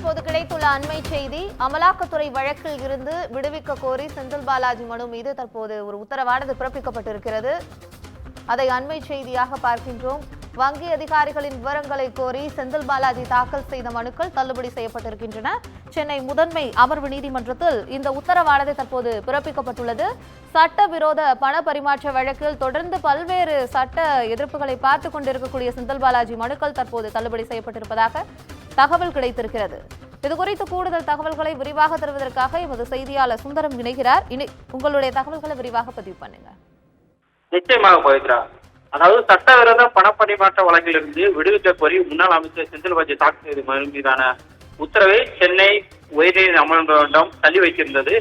தற்போது கிடைத்துள்ள அண்மை செய்தி, அமலாக்கத்துறை வழக்கில் இருந்து விடுவிக்க கோரி செந்தில் பாலாஜி மனு மீது தற்போது ஒரு உத்தரவானது பிறப்பிக்கப்பட்டிருக்கிறது. அதை அண்மை செய்தியாக பார்க்கின்றோம். வங்கி அதிகாரிகளின் விவரங்களை கோரி செந்தில் பாலாஜி தாக்கல் செய்த மனுக்கள் தள்ளுபடி செய்யப்பட்டிருக்கின்றன. சென்னை முதன்மை அமர்வு நீதிமன்றத்தில் இந்த உத்தரவானது தற்போது பிறப்பிக்கப்பட்டுள்ளது. சட்டவிரோத பண பரிமாற்ற வழக்கில் தொடர்ந்து பல்வேறு சட்ட எதிர்ப்புகளை பார்த்துக் கொண்டிருக்கக்கூடிய செந்தில் பாலாஜி மனுக்கள் தற்போது தள்ளுபடி செய்யப்பட்டிருப்பதாக தகவல் கிடைத்திருக்கிறது. இதுகுறித்து கூடுதல் தகவல்களை விரிவாக தருவதற்காக எமது செய்தியாளர் சுந்தரம் இணைகிறார். உங்களுடைய தகவல்களை விரிவாக பதிவு பண்ணுங்க. நிச்சயமாக பவித்ரா, அதாவது சட்டவிரோத பணப்பரிமாற்ற வழக்கிலிருந்து விடுவிக்க கோரி முன்னாள் அமைச்சர் செந்தில் பாலாஜி தாக்கல் செய்த மனு மீதான உத்தரவை சென்னை உயர்நீதி அமர்வுமன்றம் தள்ளி வைத்திருந்தது.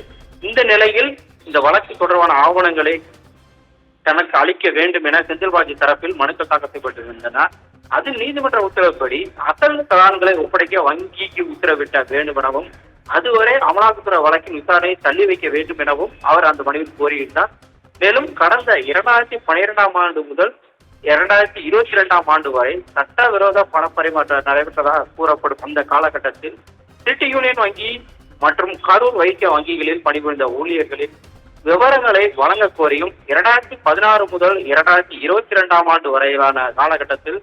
இந்த நிலையில் இந்த வழக்கு தொடர்பான ஆவணங்களை தனக்கு அளிக்க வேண்டும் என செந்தில் பாலாஜி தரப்பில் மனுக்கள் தாக்கல் செய்யப்பட்டிருந்தன. அதில் நீதிமன்ற உத்தரவுப்படி அசல் தலான்களை ஒப்படைக்க வங்கிக்கு உத்தரவிட்ட வேண்டும் எனவும், அதுவரை அமலாக்கத்துறை வழக்கின் விசாரணையை தள்ளி வைக்க வேண்டும் எனவும் அவர் அந்த மனுவில் கோரியிருந்தார். மேலும் கடந்த 2012ஆம் ஆண்டு முதல் 2022ஆம் ஆண்டு வரை சட்டவிரோத பணப்பரிமாற்றம் நடைபெற்றதாக கூறப்படும் அந்த காலகட்டத்தில் சிட்டி யூனியன் வங்கி மற்றும் கரூர் வைத்திய வங்கிகளில் பணிபுரிந்த ஊழியர்களின் விவரங்களை வழங்க கோரியும் 2016 முதல் 2022ஆம் ஆண்டு வரையிலான காலகட்டத்தில்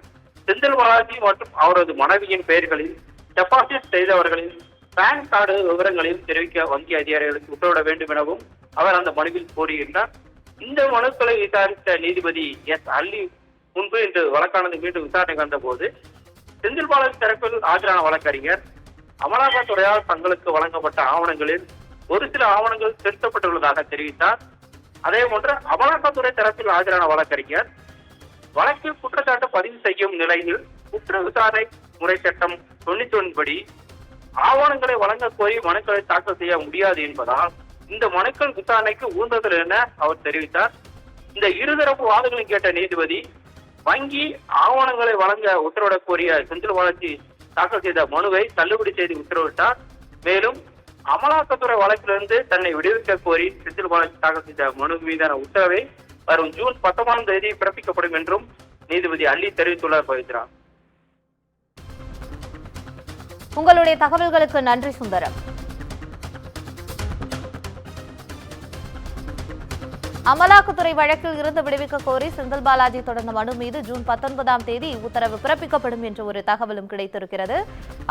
செந்தில் பாலாஜி மற்றும் அவரது மனைவியின் பெயர்களில் டெபாசிட் செய்தவர்களின் பேன் கார்டு விவரங்களையும் தெரிவிக்க வங்கி அதிகாரிகளுக்கு உத்தரவிட வேண்டும் எனவும் அவர் அந்த மனுவில் கோரியிருந்தார். இந்த மனுக்களை விசாரித்த நீதிபதி எஸ் அல்லி முன்பு இன்று வழக்கானது மீண்டும் விசாரணைக்கு வந்தபோது செந்தில் பாலாஜி தரப்பில் ஆஜரான வழக்கறிஞர் அமலாக்கத்துறையால் தங்களுக்கு வழங்கப்பட்ட ஆவணங்களில் ஒரு சில ஆவணங்கள் திருத்தப்பட்டுள்ளதாக தெரிவித்தார். அதே போன்று அமலாக்கத்துறை தரப்பில் ஆஜரான வழக்கறிஞர் வழக்கில் குற்றச்சாட்டு பதிவு செய்யும் நிலையில் குற்ற விசாரணை முறை சட்டம் 91 படி ஆவணங்களை வழங்க கோரி மனுக்களை தாக்கல் செய்ய முடியாது என்பதால் இந்த மனுக்கள் விசாரணைக்கு உகந்தது என அவர் தெரிவித்தார். இந்த இருதரப்பு வாதங்களை கேட்ட நீதிபதி வங்கி ஆவணங்களை வழங்க உத்தரவிட கோரிய செந்தில் பாலாஜி தாக்கல் செய்த மனுவை தள்ளுபடி செய்து உத்தரவிட்டார். மேலும் அமலாக்கத்துறை வழக்கிலிருந்து தன்னை விடுவிக்க கோரி செந்தில் பாலாஜி தாக்கல் செய்த மனு மீதான உத்தரவை வரும் ஜூன் 19ஆம் தேதி பிறப்பிக்கப்படும் என்றும் நீதிபதி அல்லி தெரிவித்துள்ளார். பவித்ரா, உங்களுடைய தகவல்களுக்கு நன்றி சுந்தரம். அமலாக்கத்துறை வழக்கில் இருந்து விடுவிக்க கோரி செந்தில் பாலாஜி தொடர்ந்த மனு மீது ஜூன் 19ஆம் தேதி உத்தரவு பிறப்பிக்கப்படும் என்ற ஒரு தகவலும் கிடைத்திருக்கிறது.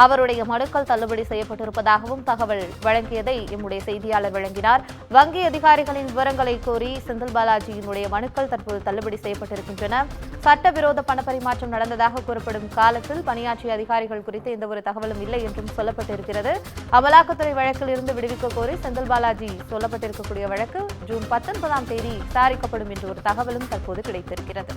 அவருடைய மனுக்கள் தள்ளுபடி செய்யப்பட்டிருப்பதாகவும் தகவல் வழங்கியதை எம்முடைய செய்தியாளர் வழங்கினார். வங்கி அதிகாரிகளின் விவரங்களை கோரி செந்தில் பாலாஜியினுடைய மனுக்கள் தற்போது தள்ளுபடி செய்யப்பட்டிருக்கின்றன. சட்டவிரோத பணப்பரிமாற்றம் நடந்ததாக கூறப்படும் காலத்தில் பணியாற்றிய அதிகாரிகள் குறித்து எந்த ஒரு தகவலும் இல்லை என்றும் சொல்லப்பட்டிருக்கிறது. அமலாக்கத்துறை வழக்கில் இருந்து விடுவிக்க கோரி செந்தில் பாலாஜி சொல்லப்பட்டிருக்கக்கூடிய வழக்கு ஜூன் 19ஆம் தேதி விசாரிக்கப்படும் என்ற ஒரு தகவலும் தற்போது கிடைத்திருக்கிறது.